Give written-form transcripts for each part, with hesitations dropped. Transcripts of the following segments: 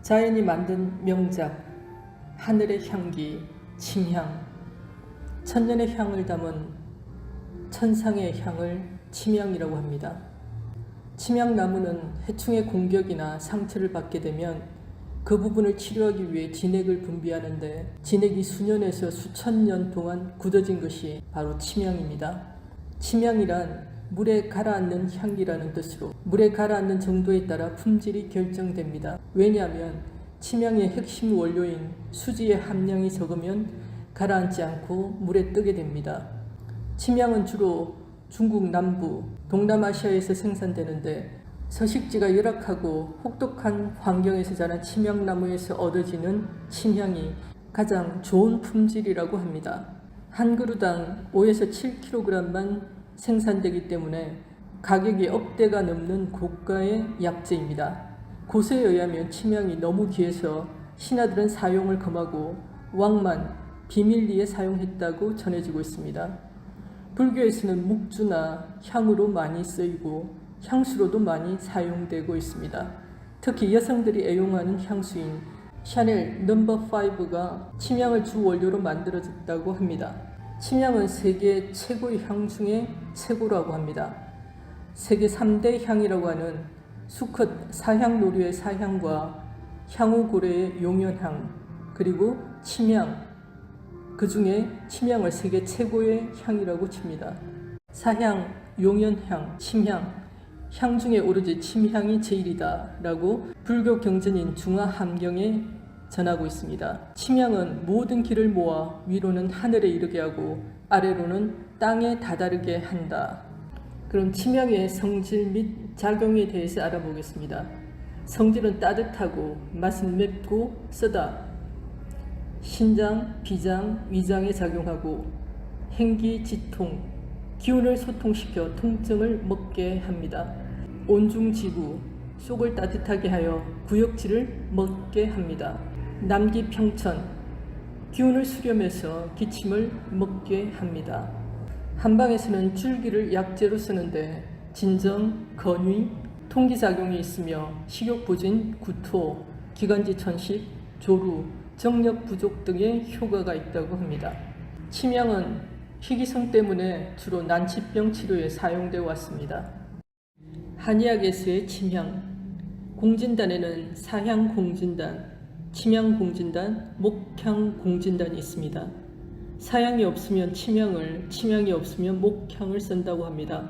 자연이 만든 명작, 하늘의 향기, 침향. 천년의 향을 담은 천상의 향을 침향이라고 합니다. 침향나무는 해충의 공격이나 상처를 받게 되면 그 부분을 치료하기 위해 진액을 분비하는데, 진액이 수년에서 수천 년 동안 굳어진 것이 바로 침향입니다. 침향이란 물에 가라앉는 향기라는 뜻으로, 물에 가라앉는 정도에 따라 품질이 결정됩니다. 왜냐하면 침향의 핵심 원료인 수지의 함량이 적으면 가라앉지 않고 물에 뜨게 됩니다. 침향은 주로 중국 남부, 동남아시아에서 생산되는데, 서식지가 열악하고 혹독한 환경에서 자란 침향나무에서 얻어지는 침향이 가장 좋은 품질이라고 합니다. 한 그루당 5에서 7kg만 생산되기 때문에 가격이 억대가 넘는 고가의 약재입니다. 고서에 의하면 침향이 너무 귀해서 신하들은 사용을 금하고 왕만 비밀리에 사용했다고 전해지고 있습니다. 불교에서는 묵주나 향으로 많이 쓰이고 향수로도 많이 사용되고 있습니다. 특히 여성들이 애용하는 향수인 샤넬 넘버 5가 침향을 주 원료로 만들어졌다고 합니다. 침향은 세계 최고의 향 중에 최고라고 합니다. 세계 3대 향이라고 하는 수컷 사향노류의 사향과 향후고래의 용연향, 그리고 침향, 그 중에 침향을 세계 최고의 향이라고 칩니다. 사향, 용연향, 침향, 향 중에 오로지 침향이 제일이다 라고 불교 경전인 중화함경에 전하고 있습니다. 침향은 모든 기를 모아 위로는 하늘에 이르게 하고 아래로는 땅에 다다르게 한다. 그럼 침향의 성질 및 작용에 대해서 알아보겠습니다. 성질은 따뜻하고 맛은 맵고 쓰다. 신장, 비장, 위장에 작용하고 행기, 지통, 기운을 소통시켜 통증을 먹게 합니다. 온중지구, 속을 따뜻하게 하여 구역질을 먹게 합니다. 남기평천, 기운을 수렴해서 기침을 먹게 합니다. 한방에서는 줄기를 약재로 쓰는데 진정, 건위, 통기작용이 있으며 식욕부진, 구토, 기관지 천식, 조루, 정력 부족 등의 효과가 있다고 합니다. 침향은 희귀성 때문에 주로 난치병 치료에 사용되어 왔습니다. 한의학에서의 침향, 공진단에는 사향공진단, 침향공진단, 목향공진단이 있습니다. 사향이 없으면 침향을, 침향이 없으면 목향을 쓴다고 합니다.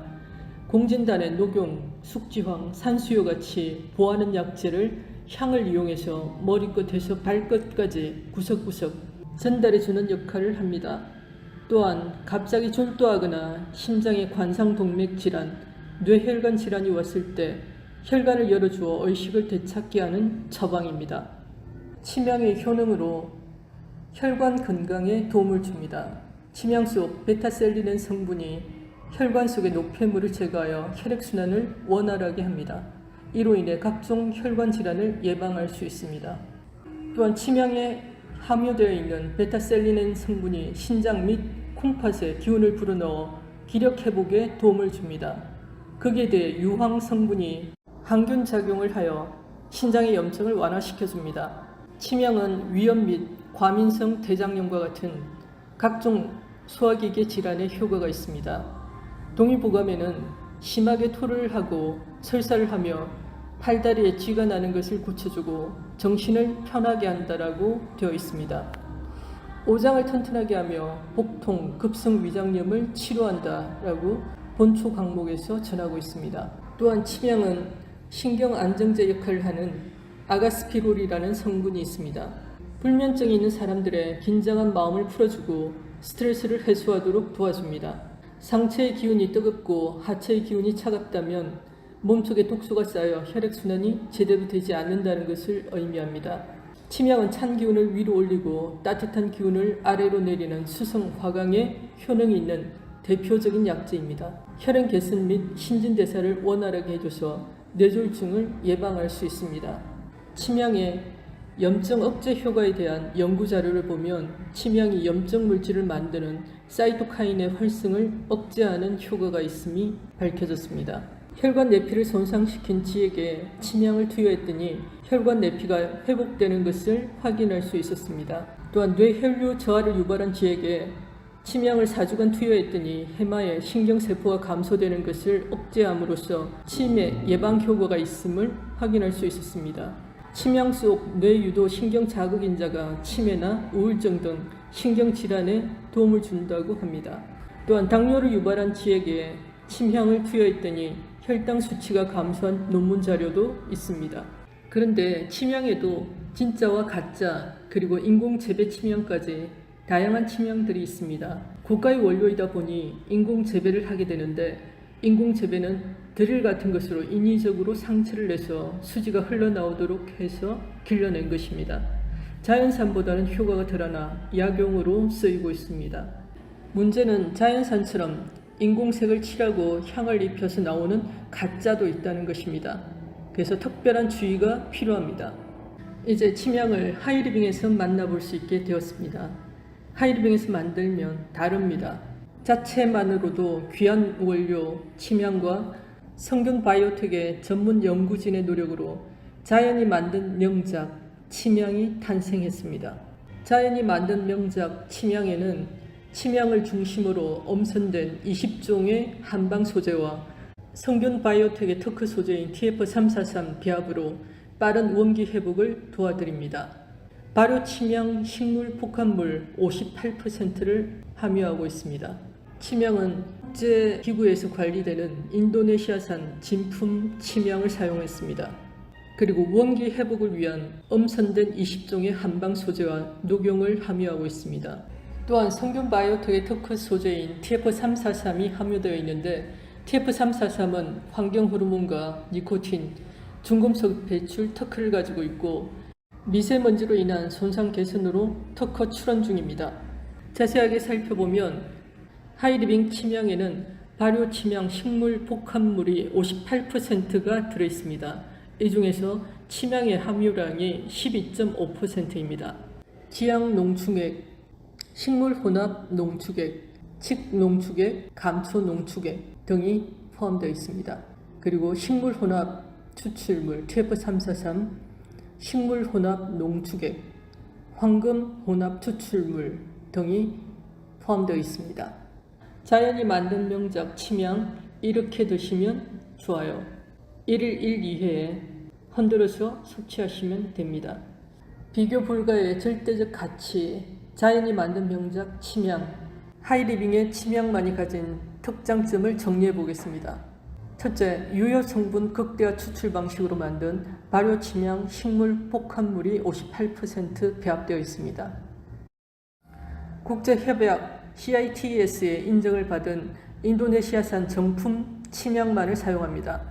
공진단에 녹용, 숙지황, 산수유 같이 보하는 약재를 향을 이용해서 머리끝에서 발끝까지 구석구석 전달해주는 역할을 합니다. 또한 갑자기 졸도하거나 심장의 관상동맥 질환, 뇌혈관 질환이 왔을 때 혈관을 열어주어 의식을 되찾게 하는 처방입니다. 침향의 효능으로 혈관 건강에 도움을 줍니다. 침향 속 베타셀린은 성분이 혈관 속의 노폐물을 제거하여 혈액순환을 원활하게 합니다. 이로 인해 각종 혈관 질환을 예방할 수 있습니다. 또한 침향에 함유되어 있는 베타셀린은 성분이 신장 및 콩팥에 기운을 불어넣어 기력 회복에 도움을 줍니다. 거기에 대해 유황 성분이 항균 작용을 하여 신장의 염증을 완화시켜줍니다. 침향은 위염 및 과민성 대장염과 같은 각종 소화기계 질환에 효과가 있습니다. 동의보감에는 심하게 토를 하고 설사를 하며 팔다리에 쥐가 나는 것을 고쳐주고 정신을 편하게 한다라고 되어 있습니다. 오장을 튼튼하게 하며 복통, 급성 위장염을 치료한다라고 본초 강목에서 전하고 있습니다. 또한 침향은 신경 안정제 역할을 하는 아가스피롤이라는 성분이 있습니다. 불면증이 있는 사람들의 긴장한 마음을 풀어주고 스트레스를 해소하도록 도와줍니다. 상체의 기운이 뜨겁고 하체의 기운이 차갑다면 몸속에 독소가 쌓여 혈액순환이 제대로 되지 않는다는 것을 의미합니다. 침향은 찬 기운을 위로 올리고 따뜻한 기운을 아래로 내리는 수성 화강의 효능이 있는 대표적인 약재입니다. 혈행 개선 및 신진대사를 원활하게 해줘서 뇌졸중을 예방할 수 있습니다. 침향의 염증 억제 효과에 대한 연구 자료를 보면 침향이 염증 물질을 만드는 사이토카인의 활성을 억제하는 효과가 있음이 밝혀졌습니다. 혈관 내피를 손상시킨 쥐에게 침향을 투여했더니 혈관 내피가 회복되는 것을 확인할 수 있었습니다. 또한 뇌혈류 저하를 유발한 쥐에게 침향을 4주간 투여했더니 해마의 신경세포가 감소되는 것을 억제함으로써 치매 예방 효과가 있음을 확인할 수 있었습니다. 침향 속 뇌유도 신경자극인자가 치매나 우울증 등 신경질환에 도움을 준다고 합니다. 또한 당뇨를 유발한 쥐에게 침향을 투여했더니 혈당 수치가 감소한 논문 자료도 있습니다. 그런데 침향에도 진짜와 가짜 그리고 인공재배 침향까지 다양한 침향들이 있습니다. 고가의 원료이다 보니 인공재배를 하게 되는데 인공재배는 드릴 같은 것으로 인위적으로 상처를 내서 수지가 흘러나오도록 해서 길러낸 것입니다. 자연산보다는 효과가 덜하나 약용으로 쓰이고 있습니다. 문제는 자연산처럼 인공색을 칠하고 향을 입혀서 나오는 가짜도 있다는 것입니다. 그래서 특별한 주의가 필요합니다. 이제 침향을 하이리빙에서 만나볼 수 있게 되었습니다. 하이리빙에서 만들면 다릅니다. 자체만으로도 귀한 원료 침향과 성균 바이오텍의 전문 연구진의 노력으로 자연이 만든 명작 침향이 탄생했습니다. 자연이 만든 명작 침향에는 침향을 중심으로 엄선된 20종의 한방 소재와 성균 바이오텍의 특허 소재인 TF343 배합으로 빠른 원기 회복을 도와드립니다. 발효 침향 식물 폭합물 58%를 함유하고 있습니다. 침향은 국제기구에서 관리되는 인도네시아산 진품 침향을 사용했습니다. 그리고 원기 회복을 위한 엄선된 20종의 한방 소재와 녹용을 함유하고 있습니다. 또한 성균 바이오텍의 특허 소재인 TF343이 함유되어 있는데 TF343은 환경 호르몬과 니코틴, 중금속 배출 특허를 가지고 있고 미세먼지로 인한 손상 개선으로 특허 출원 중입니다. 자세하게 살펴보면 하이리빙 침향에는 발효 침향 식물 복합물이 58%가 들어있습니다. 이 중에서 침향의 함유량이 12.5%입니다. 지향 농축액, 식물 혼합 농축액, 칡 농축액, 감초 농축액 등이 포함되어 있습니다. 그리고 식물 혼합 추출물 TF343, 식물 혼합 농축액, 황금 혼합 추출물 등이 포함되어 있습니다. 자연이 만든 명작 침향 이렇게 드시면 좋아요. 1일 1, 2회에 흔들어서 섭취하시면 됩니다. 비교 불가의 절대적 가치 자연이 만든 명작 침향 하이리빙의 침향만이 가진 특장점을 정리해 보겠습니다. 첫째, 유효 성분 극대화 추출 방식으로 만든 발효 침향 식물 복합물이 58% 배합되어 있습니다. 국제협약 CITES의 인정을 받은 인도네시아산 정품 침향만을 사용합니다.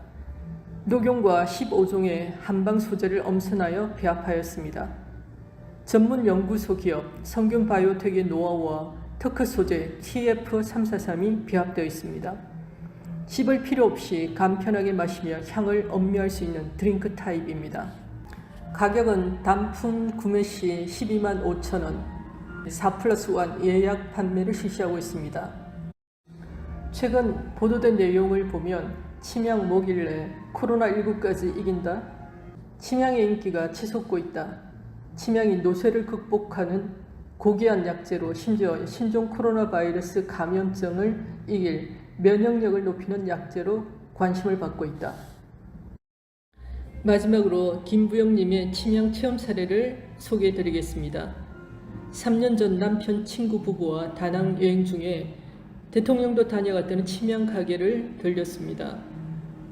녹용과 15종의 한방 소재를 엄선하여 배합하였습니다. 전문 연구소 기업 성균 바이오텍의 노하우와 특허 소재 TF343이 배합되어 있습니다. 씹을 필요 없이 간편하게 마시며 향을 음미할 수 있는 드링크 타입입니다. 가격은 단품 구매 시 125,000원, 4+1 예약 판매를 실시하고 있습니다. 최근 보도된 내용을 보면 침향 뭐길래 코로나19까지 이긴다? 침향의 인기가 치솟고 있다. 침향이 노쇠를 극복하는 고귀한 약재로 심지어 신종 코로나 바이러스 감염증을 이길 면역력을 높이는 약재로 관심을 받고 있다. 마지막으로 김부영님의 침향 체험 사례를 소개해 드리겠습니다. 3년 전 남편 친구 부부와 다낭 여행 중에 대통령도 다녀갔다는 침향 가게를 들렸습니다.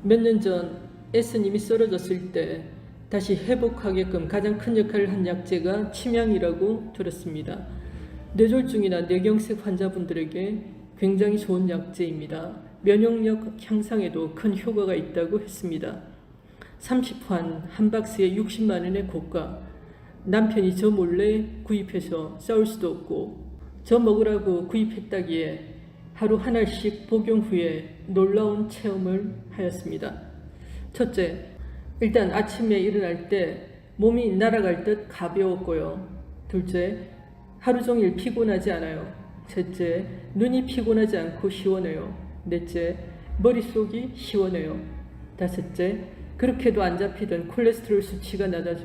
몇 년 전 S님이 쓰러졌을 때 다시 회복하게끔 가장 큰 역할을 한 약재가 침향이라고 들었습니다. 뇌졸중이나 뇌경색 환자분들에게 굉장히 좋은 약재입니다. 면역력 향상에도 큰 효과가 있다고 했습니다. 30환 한 박스에 60만 원의 고가. 남편이 저 몰래 구입해서 싸울 수도 없고 저 먹으라고 구입했다기에 하루 한 알씩 복용 후에 놀라운 체험을 하였습니다. 첫째, 일단 아침에 일어날 때 몸이 날아갈 듯 가벼웠고요. 둘째, 하루 종일 피곤하지 않아요. 셋째, 눈이 피곤하지 않고 시원해요. 넷째, 머릿속이 시원해요. 다섯째, 그렇게도 안 잡히던 콜레스테롤 수치가 낮아지고